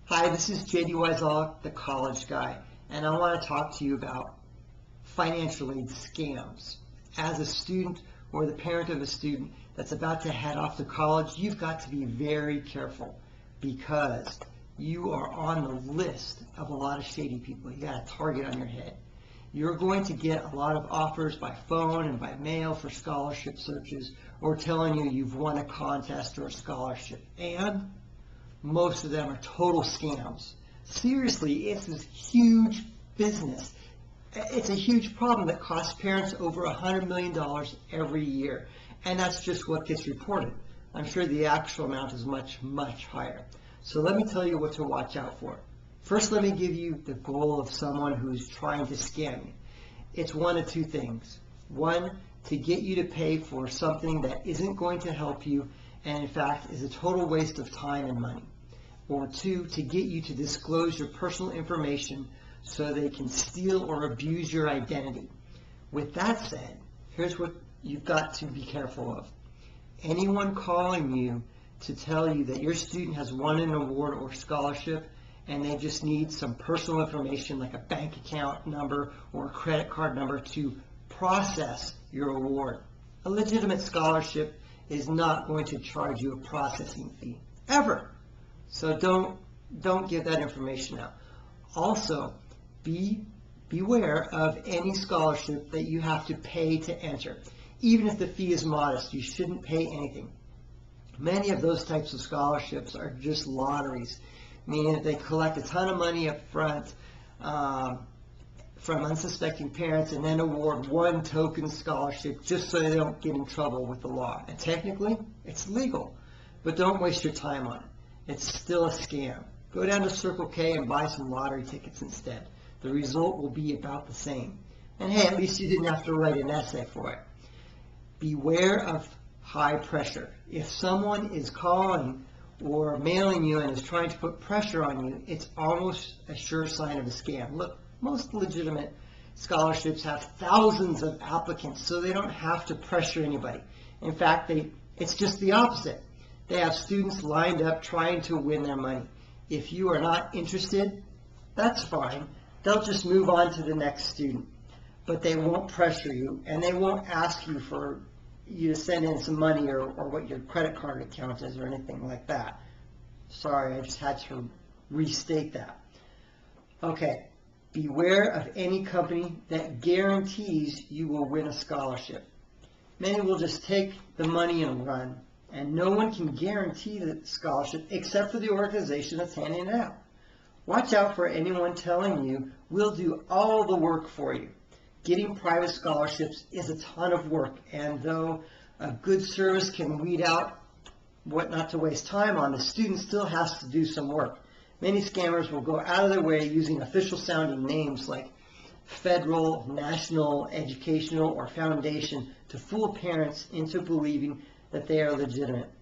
Hi, this is JD Wyczalek, the college guy, and I want to talk to you about financial aid scams. As a student or the parent of a student that's about to head off to college, you've got to be very careful because you are on the list of a lot of shady people. You got a target on your head. You're going to get a lot of offers by phone and by mail for scholarship searches or telling you you've won a contest or a scholarship. And most of them are total scams. Seriously, it's this huge business. It's a huge problem that costs parents over $100 million every year. And that's just what gets reported. I'm sure the actual amount is much, much higher. So let me tell you what to watch out for. First, let me give you the goal of someone who's trying to scam you. It's one of two things. One, to get you to pay for something that isn't going to help you and in fact is a total waste of time and money. Or two, to get you to disclose your personal information so they can steal or abuse your identity. With that said, here's what you've got to be careful of. Anyone calling you to tell you that your student has won an award or scholarship and they just need some personal information like a bank account number or a credit card number to process your award. A legitimate scholarship is not going to charge you a processing fee, ever. So don't give that information out. Also, beware of any scholarship that you have to pay to enter. Even if the fee is modest, you shouldn't pay anything. Many of those types of scholarships are just lotteries, meaning that they collect a ton of money up front from unsuspecting parents and then award one token scholarship just so they don't get in trouble with the law. And technically, it's legal, but don't waste your time on it. It's still a scam. Go down to Circle K and buy some lottery tickets instead. The result will be about the same. And hey, at least you didn't have to write an essay for it. Beware of high pressure. If someone is calling or mailing you and is trying to put pressure on you, it's almost a sure sign of a scam. Look, most legitimate scholarships have thousands of applicants, so they don't have to pressure anybody. In fact, it's just the opposite. They have students lined up trying to win their money. If you are not interested, that's fine. They'll just move on to the next student. But they won't pressure you, and they won't ask you for you to send in some money or what your credit card account is or anything like that. Sorry, I just had to restate that. Okay, beware of any company that guarantees you will win a scholarship. Many will just take the money and run, and no one can guarantee the scholarship except for the organization that's handing it out. Watch out for anyone telling you, we'll do all the work for you. Getting private scholarships is a ton of work, and though a good service can weed out what not to waste time on, the student still has to do some work. Many scammers will go out of their way using official sounding names like federal, national, educational, or foundation to fool parents into believing that they are legitimate.